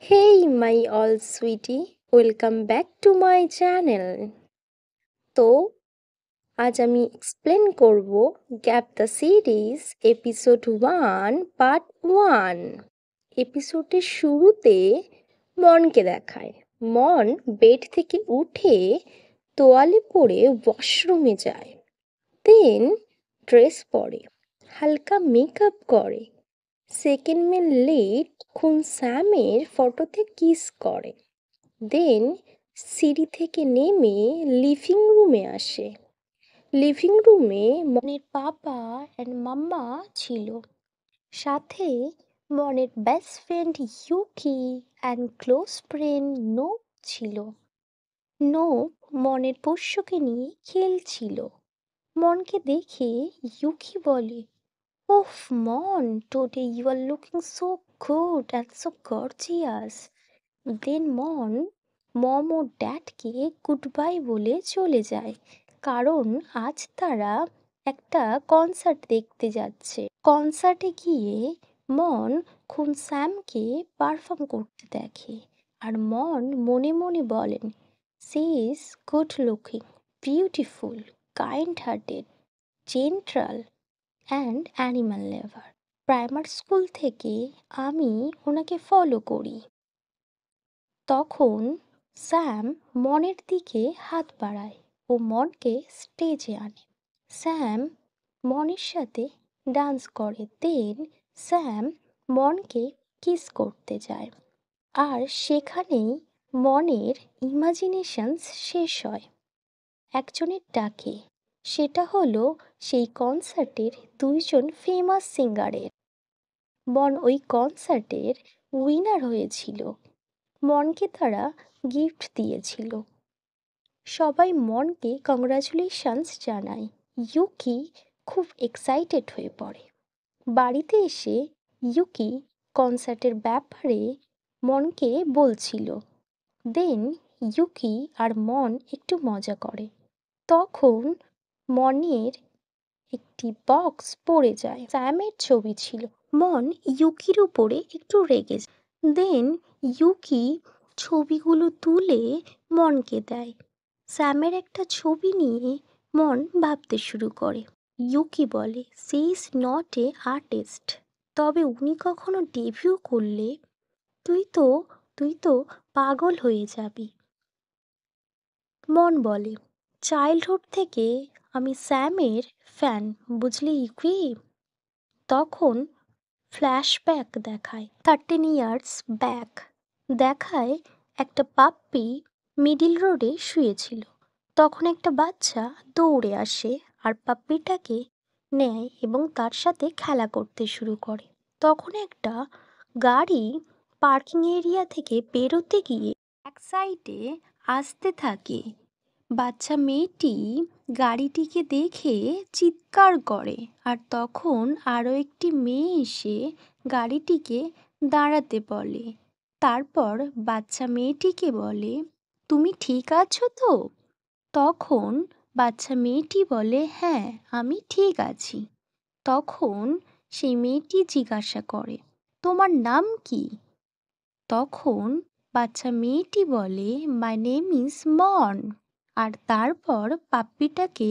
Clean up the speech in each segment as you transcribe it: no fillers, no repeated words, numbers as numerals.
Hey my all sweetie, welcome back to my channel. তো আজ আমি এক্সপ্লেন করব gap the series episode 1 part 1। এপিসোডের শুরুতে মনকে দেখায়। মন বেড থেকে উঠে তোয়ালে পরে ওয়াশরুমে যায়, দেন ড্রেস পরে, হালকা মেকআপ করে, সেকেন্ড মেন লেট খুন স্যামের ফটোতে কিস করে, দেন সিঁড়ি থেকে নেমে লিভিং রুমে আসে। লিভিং রুমে মনের পাপা অ্যান্ড মাম্মা ছিল, সাথে মনের best friend Yuki and close friend নোপ ছিল। নোপ মনের পোষ্যকে নিয়ে খেলছিল। মনকে দেখে ইউকি বলে, ওফ Mon, today you are looking so good and so gorgeous. Then mom ও ড্যাডকে গুড বাই বলে চলে যায়, কারণ আজ তারা একটা কনসার্ট দেখতে যাচ্ছে। কনসার্টে গিয়ে মন খুন স্যামকে পারফর্ম করতে দেখে, আর মন মনে মনে বলেন, she is good looking, beautiful, kind hearted, gentle and animal lover. Primary school থেকে আমি ওনাকে ফলো করি। তখন স্যাম মনের দিকে হাত বাড়ায় ও মনকে স্টেজে আনে। স্যাম মনের সাথে ডান্স করে, দেন স্যাম মনকে কিস করতে যায়। আর সেখানেই মনের ইমাজিনেশনস শেষ হয় একজনের ডাকে। সেটা হলো সেই কনসার্টের দুইজন ফেমাস সিঙ্গারের। মন ওই কনসার্টের উইনার হয়েছিল। মনকে তারা গিফট দিয়েছিল। সবাই মনকে কংগ্রাচুলেশনস জানায়। ইউকি খুব এক্সাইটেড হয়ে পড়ে। বাড়িতে এসে ইউকি কনসার্টের ব্যাপারে মনকে বলছিল। দেন ইউকি আর মন একটু মজা করে। তখন মনের একটি বক্স পড়ে যায়, স্যামের ছবি ছিল। মন ইউকির উপরে একটু রেগে যায়। দেন ইউকি ছবিগুলো তুলে মনকে দেয়। স্যামের একটা ছবি নিয়ে মন ভাবতে শুরু করে। ইউকি বলে, she is not a artist, তবে উনি কখনো ডেবিউ করলে তুই তো পাগল হয়ে যাবি। মন বলে, চাইল্ডহুড থেকে আমি স্যামের ফ্যান, বুঝলি ইউকি। তখন ফ্ল্যাশব্যাক দেখায় 13 ইয়ার্স ব্যাক। দেখায় একটা পাপ্পি মিডিল রোডে শুয়েছিল। তখন একটা বাচ্চা দৌড়ে আসে আর পাপ্পিটাকে নেয় এবং তার সাথে খেলা করতে শুরু করে। তখন একটা গাড়ি পার্কিং এরিয়া থেকে বেরোতে গিয়ে এক সাইডে আসতে থাকে। বাচ্চা মেয়েটি গাড়িটিকে দেখে চিৎকার করে, আর তখন আরও একটি মেয়ে এসে গাড়িটিকে দাঁড়াতে বলে। তারপর বাচ্চা মেয়েটিকে বলে, তুমি ঠিক আছো তো? তখন বাচ্চা মেয়েটি বলে, হ্যাঁ আমি ঠিক আছি। তখন সেই মেয়েটি জিজ্ঞাসা করে, তোমার নাম কি? তখন বাচ্চা মেয়েটি বলে, মাই নেম ইজ মন। আর তারপর পাপ্পিটাকে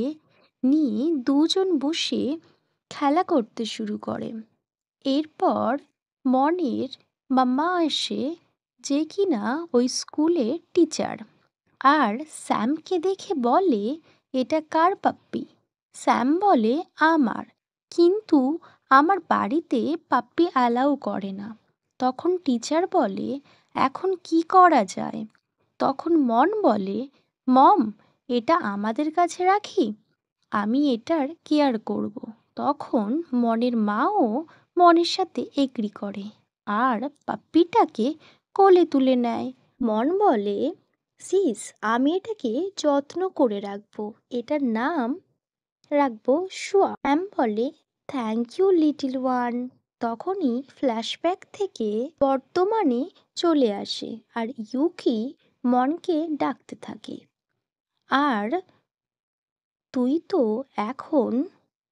নিয়ে দুজন বসে খেলা করতে শুরু করে। এরপর মনের মাম্মা আসে, যে কিনা ওই স্কুলের টিচার, আর স্যামকে দেখে বলে, এটা কার পাপ্পি? স্যাম বলে, আমার, কিন্তু আমার বাড়িতে পাপ্পি অ্যালাউ করে না। তখন টিচার বলে, এখন কি করা যায়? তখন মন বলে, মম, এটা আমাদের কাছে রাখি, আমি এটার কেয়ার করব। তখন মনের মাও মনের সাথে এগ্রি করে আর পাপ্পিটাকে কোলে তুলে নেয়। মন বলে, সিস, আমি এটাকে যত্ন করে রাখবো, এটার নাম রাখবো শুয়া। স্যাম বলে, থ্যাংক ইউ লিটল ওয়ান। তখনই ফ্ল্যাশব্যাক থেকে বর্তমানে চলে আসে আর ইউকি মনকে ডাকতে থাকে, আর তুই তো এখন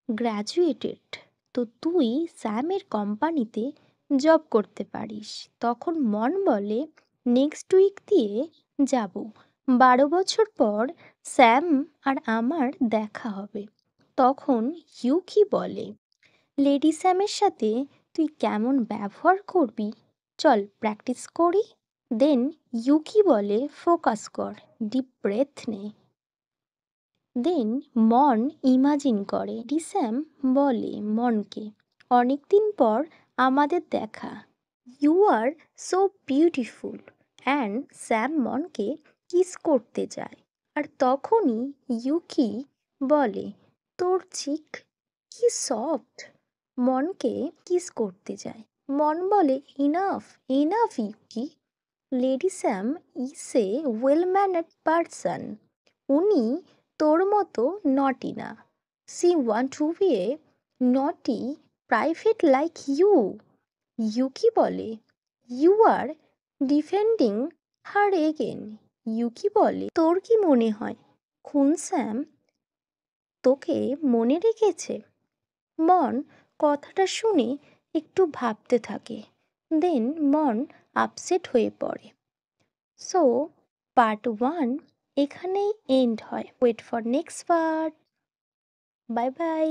গ্র্যাজুয়েটেড, তো তুই স্যামের কোম্পানিতে জব করতে পারিস। তখন মন বলে নেক্সট উইক দিয়ে যাব, 12 বছর পর স্যাম আর আমার দেখা হবে। তখন ইউকি বলে লেডি স্যামের সাথে তুই কেমন ব্যবহার করবি, চল প্র্যাকটিস করি। দেন ইউকি বলে ফোকাস কর, ডিপ ব্রেথ নে। দেন মন ইমাজিন করে। ডিস্যাম বলে মনকে অনেকদিন পর আমাদের দেখা, you are so beautiful. And Sam মনকে কিস করতে যায়। আর তখনই ইউকি বলে তোর চিক কি সফট। মনকে কিস করতে যায়। মন বলে enough enough Yuki, lady Sam is a well mannered person. উনি তোর মতো নটি না। She want to be a naughty private like you. Yuki বলে you are defending her again. Yuki বলে তোর কি মনে হয় খুনস্যাম তোকে মনে রেখেছে? মন কথাটা শুনে একটু ভাবতে থাকে। দেন মন আপসেট হয়ে পড়ে। সো পার্ট 1 এখানেই এন্ড হয়। Wait for next part. Bye by.